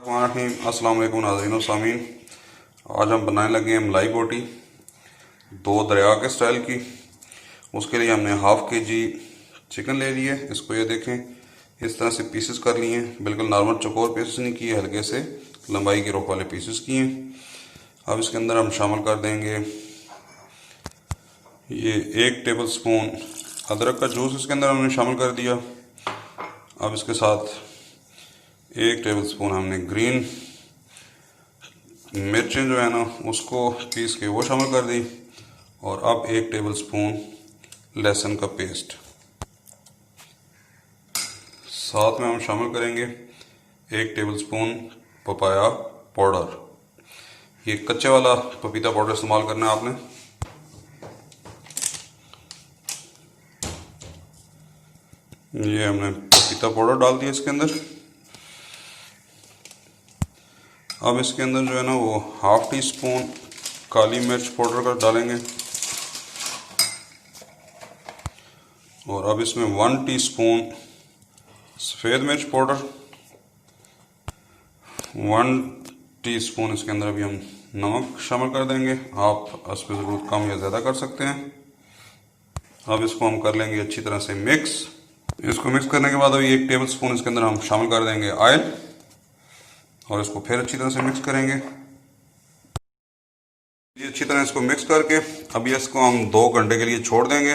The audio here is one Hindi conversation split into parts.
अस्सलाम वालेकुम नाज़रीन और सामीन। आज हम बनाने लगे हैं मलाई बोटी दो दरिया के स्टाइल की। उसके लिए हमने हाफ़ के-जी चिकन ले लिए। इसको ये देखें इस तरह से पीसेस कर लिए हैं, बिल्कुल नॉर्मल चौकोर पीसेस नहीं किए, हल्के से लंबाई के रोप वाले पीसेस किए हैं। अब इसके अंदर हम शामिल कर देंगे ये 1 टेबल स्पून अदरक का जूस, इसके अंदर हमने शामिल कर दिया। अब इसके साथ 1 टेबल स्पून हमने ग्रीन मिर्चें जो है ना उसको पीस के वो शामिल कर दी। और अब 1 टेबल स्पून लहसुन का पेस्ट साथ में हम शामिल करेंगे। 1 टेबल स्पून पपाया पाउडर, ये कच्चे वाला पपीता पाउडर इस्तेमाल करना है आपने। ये हमने पपीता पाउडर डाल दिया इसके अंदर। अब इसके अंदर जो है ना वो हाफ़ टी स्पून काली मिर्च पाउडर का डालेंगे। और अब इसमें 1 टीस्पून सफ़ेद मिर्च पाउडर, 1 टीस्पून इसके अंदर अभी हम नमक शामिल कर देंगे। आप इस पर ज़रूर कम या ज़्यादा कर सकते हैं। अब इसको हम कर लेंगे अच्छी तरह से मिक्स। इसको मिक्स करने के बाद अभी 1 टेबल स्पून इसके अंदर हम शामिल कर देंगे ऑयल और इसको फिर अच्छी तरह से मिक्स करेंगे। ये अच्छी तरह इसको मिक्स करके अभी इसको हम 2 घंटे के लिए छोड़ देंगे।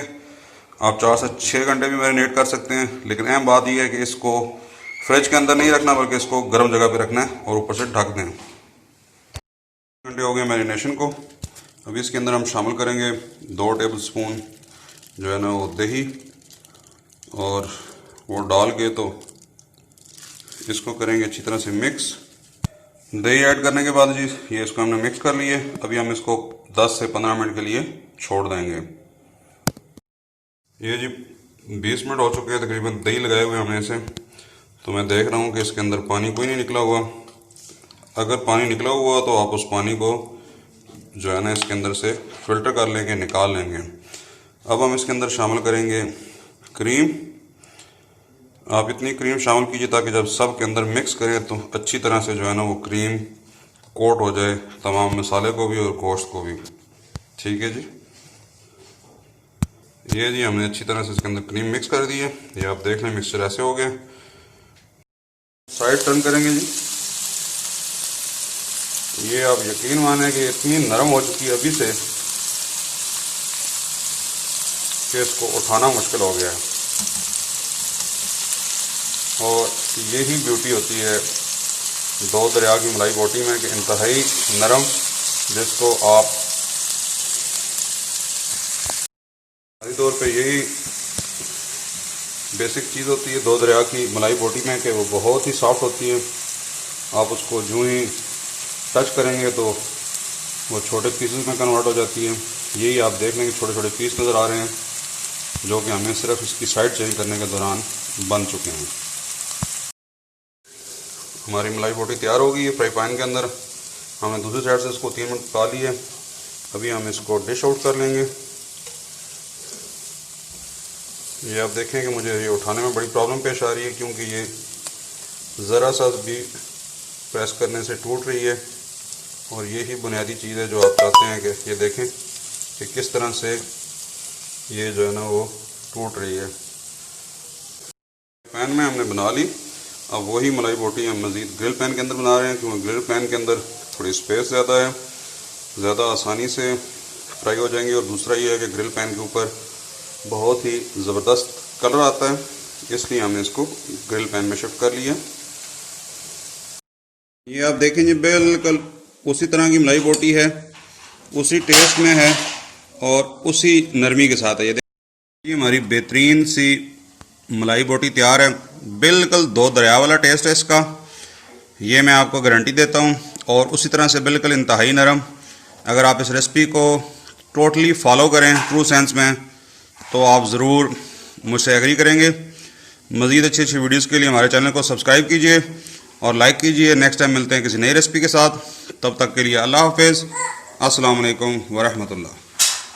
आप 4 से 6 घंटे भी मैरिनेट कर सकते हैं, लेकिन अहम बात यह है कि इसको फ्रिज के अंदर नहीं रखना बल्कि इसको गर्म जगह पे रखना है और ऊपर से ढक दें। 2 घंटे हो गए मैरिनेशन को। अभी इसके अंदर हम शामिल करेंगे 2 टेबल स्पून जो है ना वो दही, और वो डाल के तो इसको करेंगे अच्छी तरह से मिक्स। दही ऐड करने के बाद जी ये इसको हमने मिक्स कर लिए। अभी हम इसको 10 से 15 मिनट के लिए छोड़ देंगे। ये जी 20 मिनट हो चुके हैं तकरीबन दही लगाए हुए हमने इसे। तो मैं देख रहा हूँ कि इसके अंदर पानी कोई नहीं निकला हुआ। अगर पानी निकला हुआ तो आप उस पानी को जो है ना इसके अंदर से फ़िल्टर कर लेंगे, निकाल लेंगे। अब हम इसके अंदर शामिल करेंगे क्रीम। आप इतनी क्रीम शामिल कीजिए ताकि जब सब के अंदर मिक्स करें तो अच्छी तरह से जो है ना वो क्रीम कोट हो जाए तमाम मसाले को भी और गोश्त को भी। ठीक है जी, ये जी हमने अच्छी तरह से इसके अंदर क्रीम मिक्स कर दी है। ये आप देख लें मिक्सचर ऐसे हो गया। साइड टर्न करेंगे जी। ये आप यकीन माने कि इतनी नरम हो चुकी है अभी से कि इसको उठाना मुश्किल हो गया है। और यही ब्यूटी होती है दो दरिया की मलाई बोटी में कि इंतहाई नरम, जिसको आप हमारे तौर पे यही बेसिक चीज़ होती है दो दरिया की मलाई बोटी में कि वो बहुत ही सॉफ्ट होती है। आप उसको यूँ ही टच करेंगे तो वो छोटे पीसेस में कन्वर्ट हो जाती है। यही आप देख लेंगे छोटे छोटे पीस नज़र आ रहे हैं जो कि हमें सिर्फ इसकी साइड चेंज करने के दौरान बन चुके हैं। हमारी मलाई बोटी तैयार हो गई है। फ्राई पैन के अंदर हमने दूसरी साइड से इसको 3 मिनट पका लिए। अभी हम इसको डिश आउट कर लेंगे। ये आप देखें कि मुझे ये उठाने में बड़ी प्रॉब्लम पेश आ रही है क्योंकि ये ज़रा सा भी प्रेस करने से टूट रही है। और यही बुनियादी चीज़ है जो आप चाहते हैं कि ये देखें कि किस तरह से ये जो है ना वो टूट रही है। पैन में हमने बना ली। अब वही मलाई बोटी हम मज़ीद ग्रिल पैन के अंदर बना रहे हैं क्योंकि ग्रिल पैन के अंदर थोड़ी स्पेस ज़्यादा है, ज़्यादा आसानी से फ्राई हो जाएंगी। और दूसरा ये है कि ग्रिल पैन के ऊपर बहुत ही ज़बरदस्त कलर आता है, इसलिए हमने इसको ग्रिल पैन में शिफ्ट कर लिया। ये आप देखें जी बिल्कुल उसी तरह की मलाई बोटी है, उसी टेस्ट में है और उसी नरमी के साथ है। ये हमारी बेहतरीन सी मलाई बोटी तैयार है। बिल्कुल दो दरिया वाला टेस्ट है इसका, ये मैं आपको गारंटी देता हूँ। और उसी तरह से बिल्कुल इंतहाई नरम। अगर आप इस रेसिपी को टोटली फॉलो करें ट्रू सेंस में तो आप ज़रूर मुझसे एग्री करेंगे। मज़ीद अच्छी अच्छी वीडियोज़ के लिए हमारे चैनल को सब्सक्राइब कीजिए और लाइक कीजिए। नेक्स्ट टाइम मिलते हैं किसी नई रेसिपी के साथ। तब तक के लिए अल्लाह हाफ़िज़। अस्सलाम वालेकुम व रहमतुल्लाह।